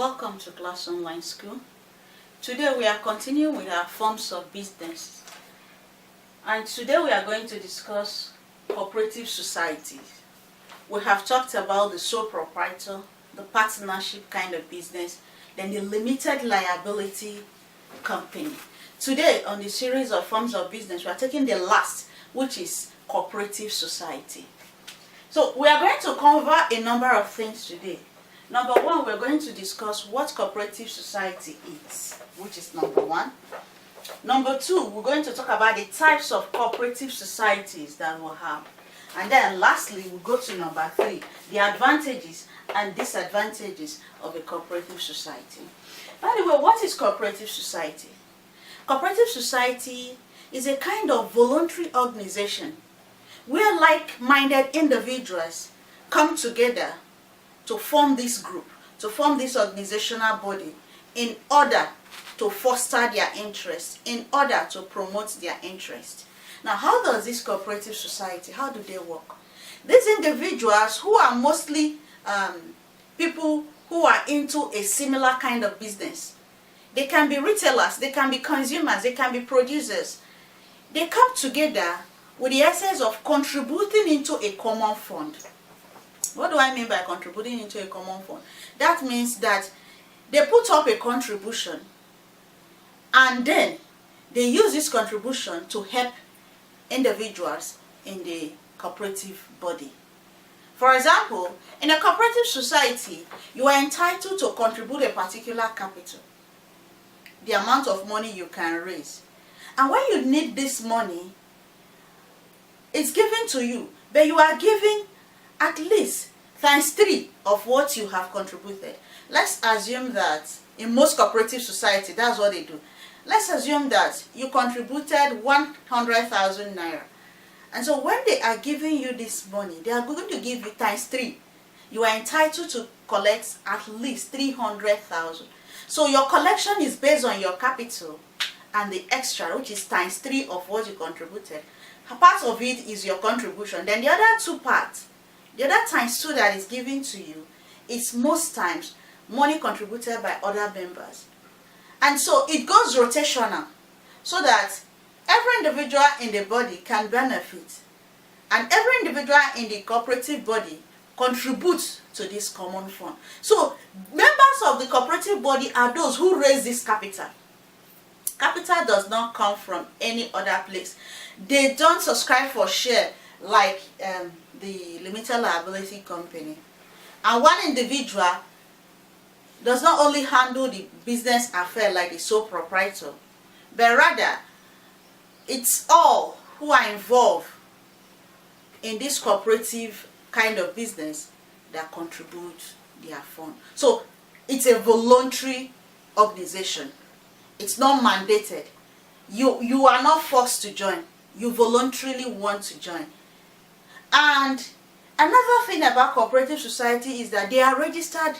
Welcome to Class Online School. Today we are continuing with our forms of business. And today we are going to discuss cooperative societies. We have talked about the sole proprietor, the partnership kind of business, then the limited liability company. Today on the series of forms of business, we are taking the last, which is cooperative society. So we are going to cover a number of things today. Number one, we're going to discuss what cooperative society is, which is number one. Number two, we're going to talk about the types of cooperative societies that we'll have. And then lastly, we'll go to number three, the advantages and disadvantages of a cooperative society. By the way, what is cooperative society? Cooperative society is a kind of voluntary organization where like-minded individuals come together to form this group, to form this organizational body in order to foster their interest, in order to promote their interest. Now, how does this cooperative society, how do they work? These individuals who are mostly people who are into a similar kind of business. They can be retailers, they can be consumers, they can be producers. They come together with the essence of contributing into a common fund. What do I mean by contributing into a common fund? That means that they put up a contribution and then they use this contribution to help individuals in the cooperative body. For example, in a cooperative society, you are entitled to contribute a particular capital, the amount of money you can raise. And when you need this money, it's given to you, but you are giving at least times 3 of what you have contributed. Let's assume that in most cooperative society, that's what they do. Let's assume that you contributed 100,000 naira. And so when they are giving you this money, they are going to give you times 3. You are entitled to collect at least 300,000. So your collection is based on your capital and the extra, which is times 3 of what you contributed. A part of it is your contribution. Then the other 2 parts, the other times 2 that is given to you, is most times money contributed by other members. And so it goes rotational so that every individual in the body can benefit. And every individual in the cooperative body contributes to this common fund. So members of the cooperative body are those who raise this capital. Capital does not come from any other place. They don't subscribe for share like the limited liability company. And one individual does not only handle the business affair like the sole proprietor, but rather it's all who are involved in this cooperative kind of business that contribute their fund. So it's a voluntary organization. It's not mandated. You are not forced to join. You voluntarily want to join. And another thing about cooperative society is that they are registered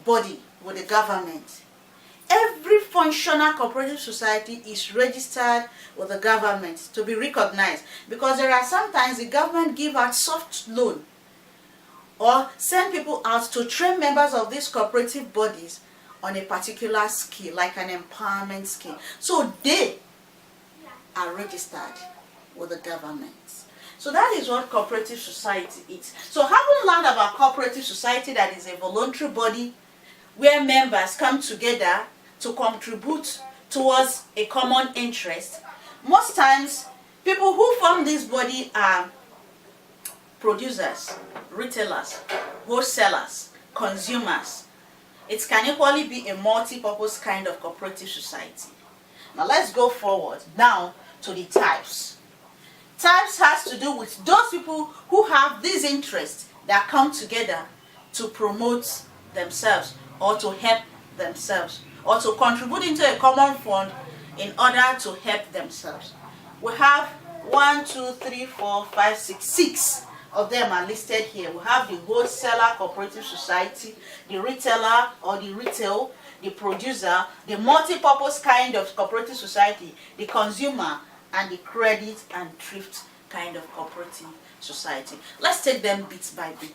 body with the government. Every functional cooperative society is registered with the government to be recognized, because there are sometimes the government give out soft loan or send people out to train members of these cooperative bodies on a particular skill, like an empowerment skill. So they are registered with the government. So that is what cooperative society is. So having learned about cooperative society, that is a voluntary body where members come together to contribute towards a common interest, most times people who form this body are producers, retailers, wholesalers, consumers. It can equally be a multi-purpose kind of cooperative society. Now let's go forward now to the types. Types has to do with those people who have these interests that come together to promote themselves or to help themselves or to contribute into a common fund in order to help themselves. We have 1, 2, 3, 4, 5, 6 of them are listed here. We have the wholesaler cooperative society, the retailer or the retail, the producer, the multi-purpose kind of cooperative society, the consumer, and the credit and thrift kind of cooperative society. Let's take them bit by bit.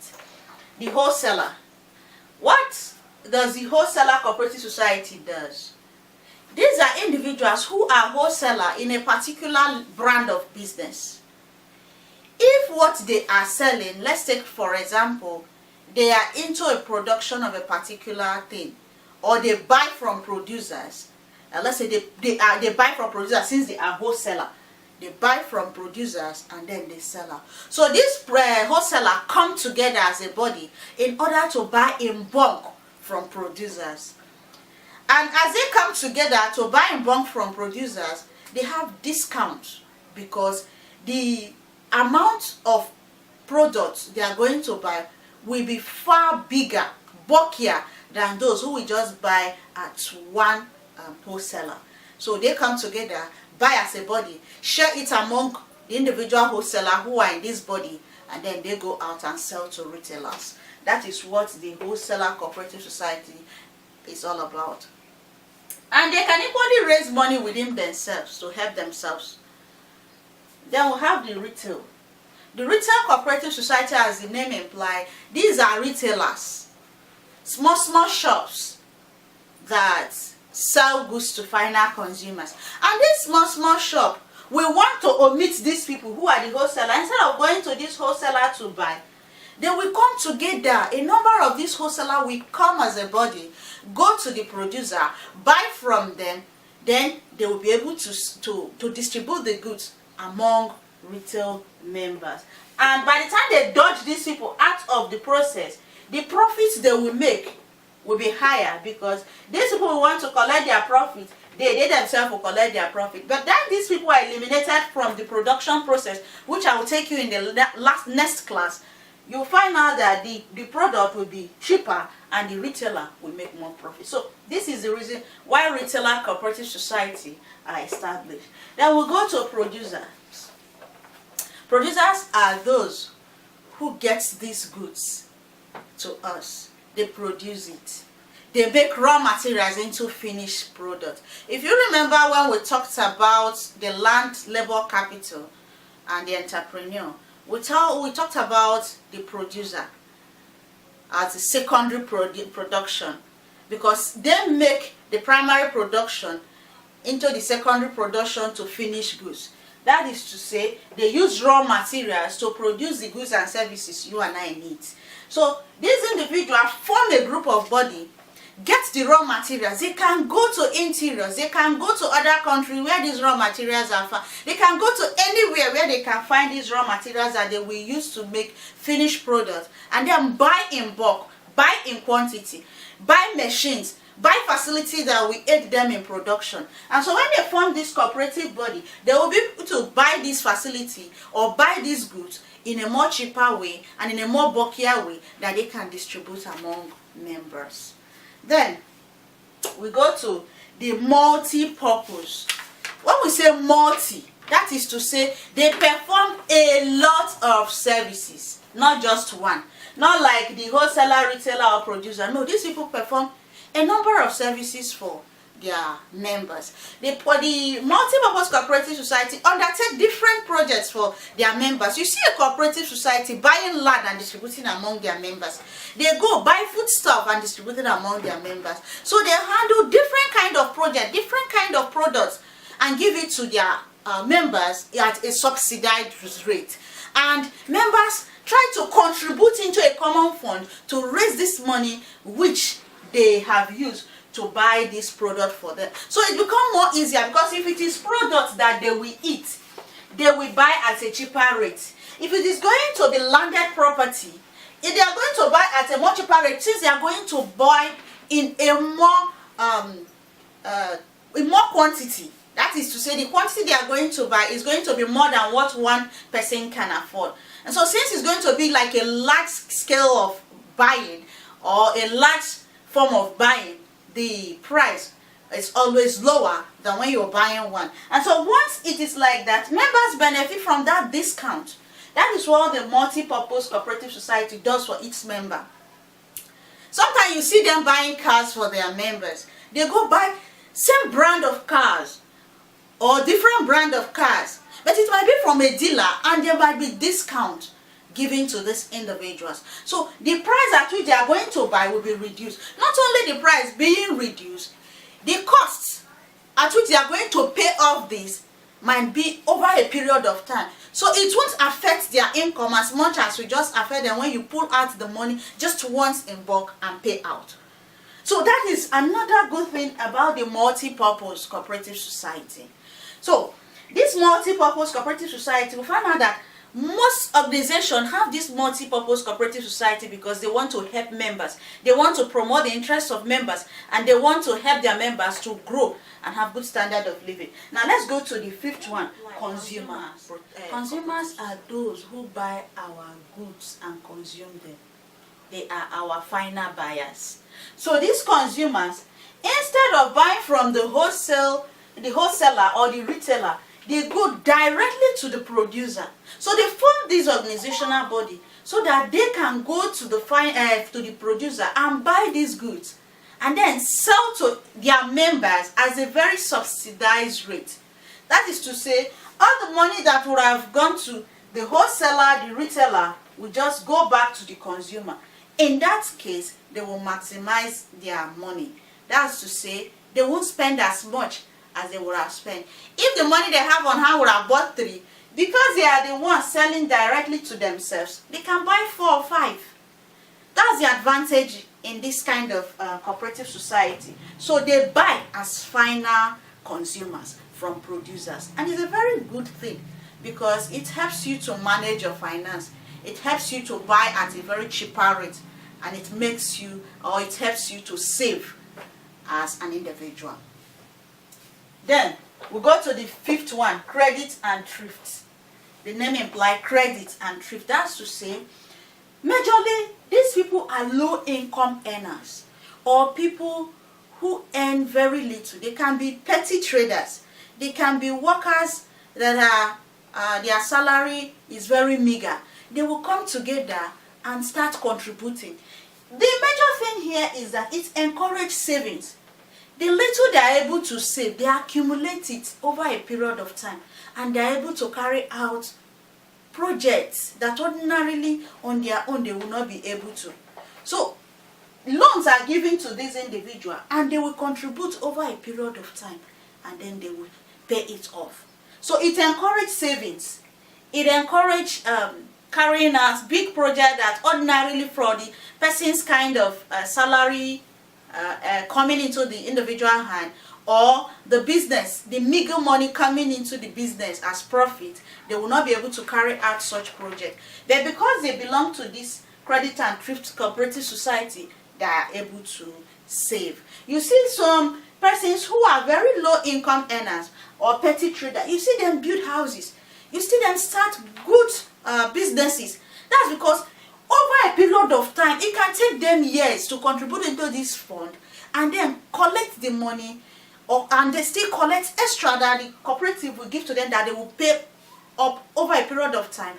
The wholesaler. What does the Wholesaler Cooperative Society does? These are individuals who are wholesaler in a particular brand of business. If what they are selling, let's take for example, they are into a production of a particular thing, or they buy from producers. Let's say they buy from producers since they are wholesaler. They buy from producers and then they sell out. So this wholesaler come together as a body in order to buy in bulk from producers. And as they come together to buy in bulk from producers, they have discounts because the amount of products they are going to buy will be far bigger, bulkier than those who will just buy at one wholesaler. So they come together, buy as a body, share it among the individual wholesaler who are in this body, and then they go out and sell to retailers. That is what the Wholesaler Cooperative Society is all about. And they can equally raise money within themselves to help themselves. Then we have the retail. The Retail Cooperative Society, as the name implies, these are retailers, small shops that sell goods to final consumers. And this small shop, we want to omit these people who are the wholesaler. Instead of going to this wholesaler to buy, they will come together. A number of these wholesalers will come as a body, go to the producer, buy from them, then they will be able to distribute the goods among retail members. And by the time they dodge these people out of the process, the profits they will make will be higher, because these people who want to collect their profit, they themselves will collect their profit. But then these people are eliminated from the production process, which I will take you in the next class. You'll find out that the product will be cheaper and the retailer will make more profit. So this is the reason why Retailer Cooperative Society are established. Then we'll go to producers. Producers are those who get these goods to us. They produce it. They make raw materials into finished product. If you remember when we talked about the land, labor, capital, and the entrepreneur, we talked about the producer as a secondary production, because they make the primary production into the secondary production to finish goods. That is to say, they use raw materials to produce the goods and services you and I need. So these individuals form a group of body, get the raw materials. They can go to interiors, they can go to other countries where these raw materials are found. They can go to anywhere where they can find these raw materials that they will use to make finished products, and then buy in bulk, buy in quantity, buy machines, buy facilities that will aid them in production. And so when they form this cooperative body, they will be able to buy this facility or buy these goods in a more cheaper way and in a more bulkier way that they can distribute among members. Then we go to the multi-purpose. When we say multi, that is to say they perform a lot of services, not just one. Not like the wholesaler, retailer, or producer. No, these people perform a number of services for their members. The multi-purpose cooperative society undertake different projects for their members. You see a cooperative society buying land and distributing among their members. They go buy foodstuff and distributing among their members. So they handle different kind of projects, different kind of products, and give it to their members at a subsidized rate. And members try to contribute into a common fund to raise this money which they have used to buy this product for them. So it becomes more easier, because if it is products that they will eat, they will buy at a cheaper rate. If it is going to be landed property, if they are going to buy at a much cheaper rate, since they are going to buy in a more quantity. That is to say, the quantity they are going to buy is going to be more than what one person can afford. And so since it's going to be like a large scale of buying, or a large form of buying, the price is always lower than when you're buying one. And so once it is like that, members benefit from that discount. That is what the multi-purpose cooperative society does for its member. Sometimes you see them buying cars for their members. They go buy same brand of cars or different brand of cars, but it might be from a dealer, and there might be discount given to these individuals. So the price at which they are going to buy will be reduced. Not only the price being reduced, the costs at which they are going to pay off this might be over a period of time. So it won't affect their income as much as we just affect them when you pull out the money just once in bulk and pay out. So that is another good thing about the multi-purpose cooperative society. So this multi-purpose cooperative society, we find out that most organizations have this multi-purpose cooperative society because they want to help members. They want to promote the interests of members, and they want to help their members to grow and have good standard of living. Now let's go to the fifth one, consumers. Consumers are those who buy our goods and consume them. They are our final buyers. So these consumers, instead of buying from the wholesaler or the retailer, they go directly to the producer. So they form this organizational body so that they can go to the producer and buy these goods and then sell to their members as a very subsidized rate. That is to say, all the money that would have gone to the wholesaler, the retailer, will just go back to the consumer. In that case, they will maximize their money. That's to say, they won't spend as much as they would have spent. If the money they have on hand would have bought 3, because they are the ones selling directly to themselves, they can buy 4 or 5. That's the advantage in this kind of cooperative society. So they buy as final consumers from producers. And it's a very good thing because it helps you to manage your finance. It helps you to buy at a very cheaper rate, and it makes you, or it helps you to save as an individual. Then we go to the fifth one, credit and thrift. The name implies credit and thrift. That's to say, majorly these people are low income earners or people who earn very little. They can be petty traders. They can be workers that are their salary is very meager. They will come together and start contributing. The major thing here is that it encourages savings. The little they are able to save, they accumulate it over a period of time, and they are able to carry out projects that ordinarily on their own they will not be able to. So loans are given to this individual and they will contribute over a period of time, and then they will pay it off. So it encourages savings. It encourages carrying out big projects that ordinarily for the person's kind of salary coming into the individual hand, or the business, the meager money coming into the business as profit, they will not be able to carry out such project. But because they belong to this credit and thrift cooperative society, they are able to save. You see some persons who are very low income earners or petty traders, you see them build houses, you see them start good businesses. That's because over a period of time, it can take them years to contribute into this fund and then collect the money, and they still collect extra that the cooperative will give to them, that they will pay up over a period of time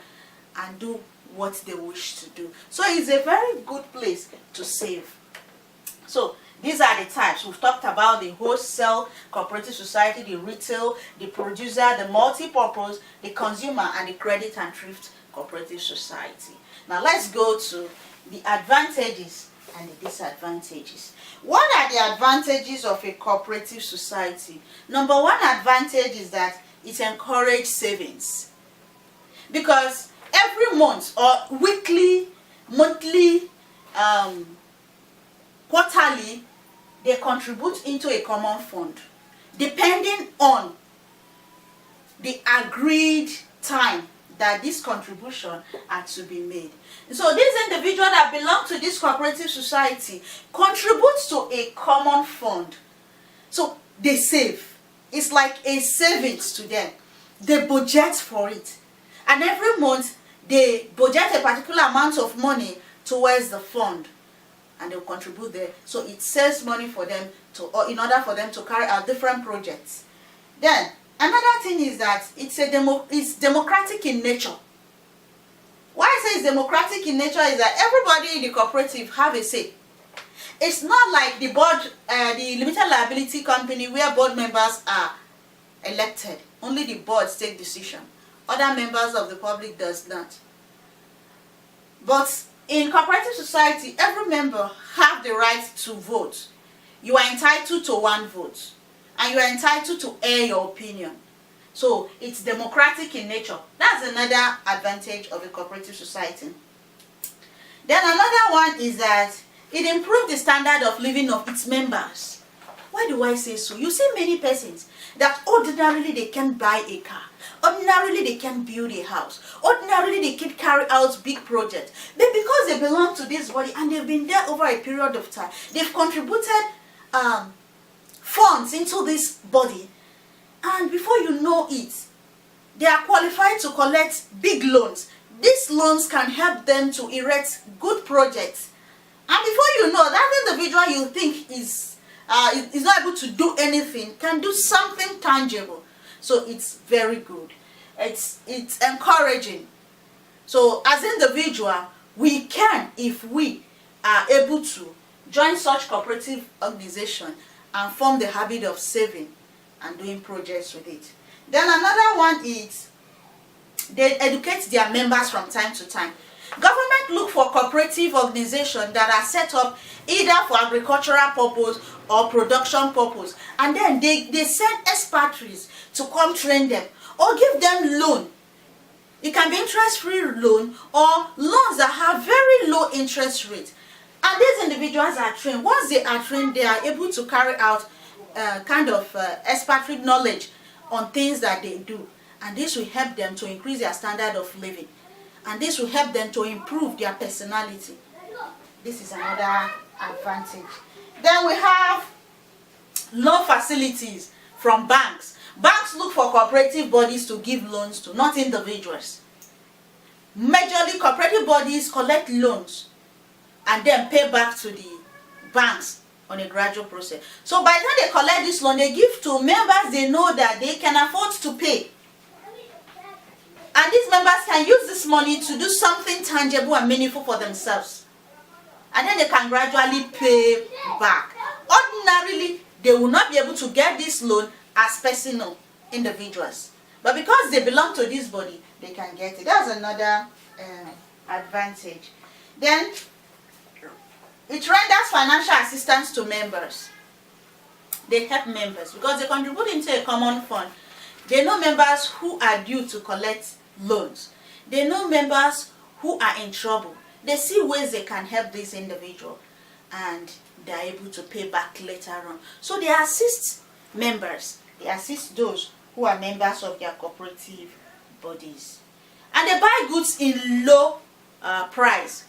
and do what they wish to do. So it's a very good place to save. So these are the types. We've talked about the wholesale cooperative society, the retail, the producer, the multi-purpose, the consumer, and the credit and thrift cooperative society. Now let's go to the advantages and the disadvantages. What are the advantages of a cooperative society? Number one advantage is that it encourages savings. Because every month or weekly, monthly, quarterly, they contribute into a common fund depending on the agreed time that this contribution had to be made. So these individuals that belong to this cooperative society contribute to a common fund. So they save. It's like a savings to them. They budget for it. And every month they budget a particular amount of money towards the fund, and they'll contribute there. So it saves money for them to, or in order for them to carry out different projects. Then another thing is that it's democratic in nature. Why I say it's democratic in nature is that everybody in the cooperative have a say. It's not like the board, the limited liability company where board members are elected. Only the boards take decision. Other members of the public does not. But in cooperative society, every member have the right to vote. You are entitled to one vote, and you are entitled to air your opinion. So it's democratic in nature. That's another advantage of a cooperative society. Then another one is that it improves the standard of living of its members. Why do I say so? You see many persons that ordinarily they can buy a car, ordinarily they can build a house, ordinarily they can carry out big projects. But because they belong to this body and they've been there over a period of time, they've contributed funds into this body, and before you know it, they are qualified to collect big loans. These loans can help them to erect good projects, and before you know, that individual you think is not able to do anything can do something tangible. So it's very good. It's encouraging. So as individual, we can, if we are able to join such cooperative organization and form the habit of saving and doing projects with it. Then another one is they educate their members from time to time. Government look for cooperative organizations that are set up either for agricultural purpose or production purpose, and then they send expatriates to come train them or give them loan. It can be interest-free loan or loans that have very low interest rate. And these individuals are trained. Once they are trained, they are able to carry out expatriate knowledge on things that they do. And this will help them to increase their standard of living. And this will help them to improve their personality. This is another advantage. Then we have loan facilities from banks. Banks look for cooperative bodies to give loans to, not individuals. Majorly, cooperative bodies collect loans and then pay back to the banks on a gradual process. So by the time they collect this loan, they give to members they know that they can afford to pay. And these members can use this money to do something tangible and meaningful for themselves. And then they can gradually pay back. Ordinarily, they will not be able to get this loan as personal individuals. But because they belong to this body, they can get it. That's another advantage. Then, it renders financial assistance to members. They help members because they contribute into a common fund. They know members who are due to collect loans. They know members who are in trouble. They see ways they can help this individual and they are able to pay back later on. So they assist members. They assist those who are members of their cooperative bodies. And they buy goods in low price.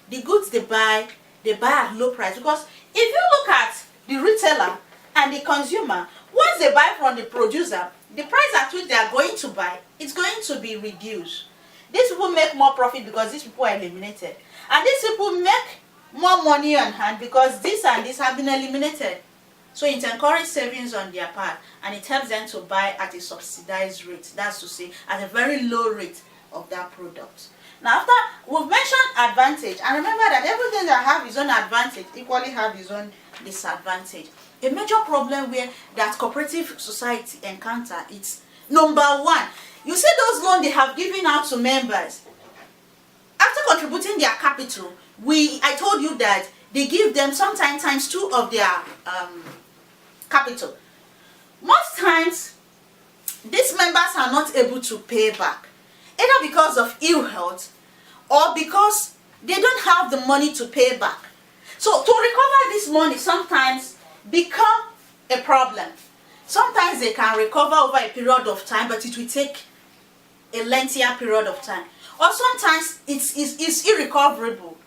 The goods they buy at low price. Because if you look at the retailer and the consumer, once they buy from the producer, the price at which they are going to buy is going to be reduced. These people make more profit because these people are eliminated. And these people make more money on hand because this and this have been eliminated. So it encourages savings on their part and it helps them to buy at a subsidized rate. That's to say, at a very low rate of that product. Now after we've mentioned advantage, and remember that everything that have its own advantage equally have its own disadvantage. A major problem where that cooperative society encounter is number one. You see those loans they have given out to members. After contributing their capital, I told you that they give them sometimes times two of their capital. Most times, these members are not able to pay back, either because of ill health or because they don't have the money to pay back. So to recover this money sometimes become a problem. Sometimes they can recover over a period of time, but it will take a lengthier period of time. Or sometimes it's irrecoverable.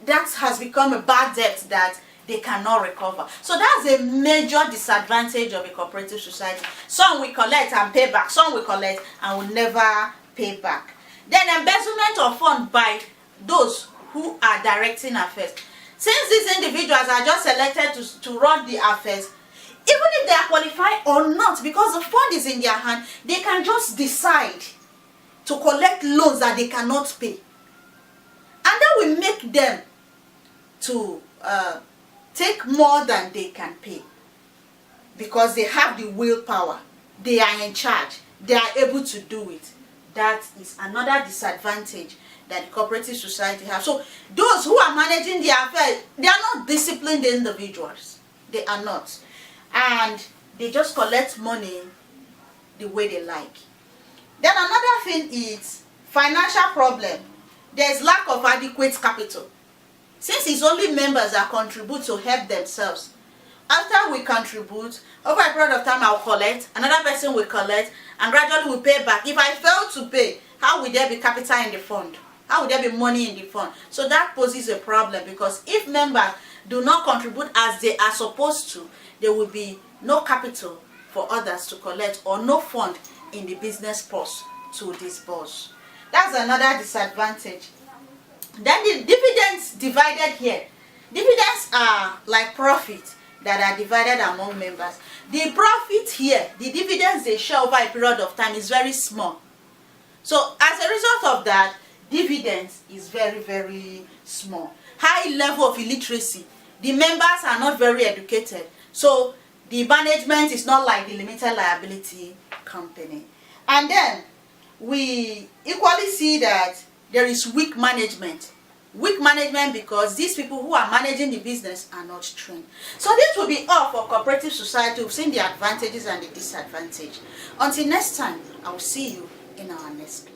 That has become a bad debt that they cannot recover. So that's a major disadvantage of a cooperative society. Some will collect and pay back, some will collect and will never pay back. Then embezzlement of funds by those who are directing affairs. Since these individuals are just selected to run the affairs, even if they are qualified or not, because the fund is in their hand, they can just decide to collect loans that they cannot pay. And that will make them to take more than they can pay. Because they have the willpower, they are in charge, they are able to do it. That is another disadvantage that the cooperative society has. So those who are managing the affairs, they are not disciplined individuals. They are not. And they just collect money the way they like. Then another thing is financial problem. There is lack of adequate capital. Since it's only members that contribute to help themselves, after we contribute, over a period of time I'll collect, another person will collect, and gradually we pay back. If I fail to pay, how will there be capital in the fund? How will there be money in the fund? So that poses a problem, because if members do not contribute as they are supposed to, there will be no capital for others to collect, or no fund in the business purse to disburse. That's another disadvantage. Then the dividends divided here. Dividends are like profit that are divided among members. The profit here, the dividends they share over a period of time is very small. So as a result of that, dividends is very, very small. High level of illiteracy. The members are not very educated. So the management is not like the limited liability company. And then we equally see that there is weak management. Weak management because these people who are managing the business are not trained. So this will be all for cooperative society. We've seen the advantages and the disadvantages. Until next time, I will see you in our next class.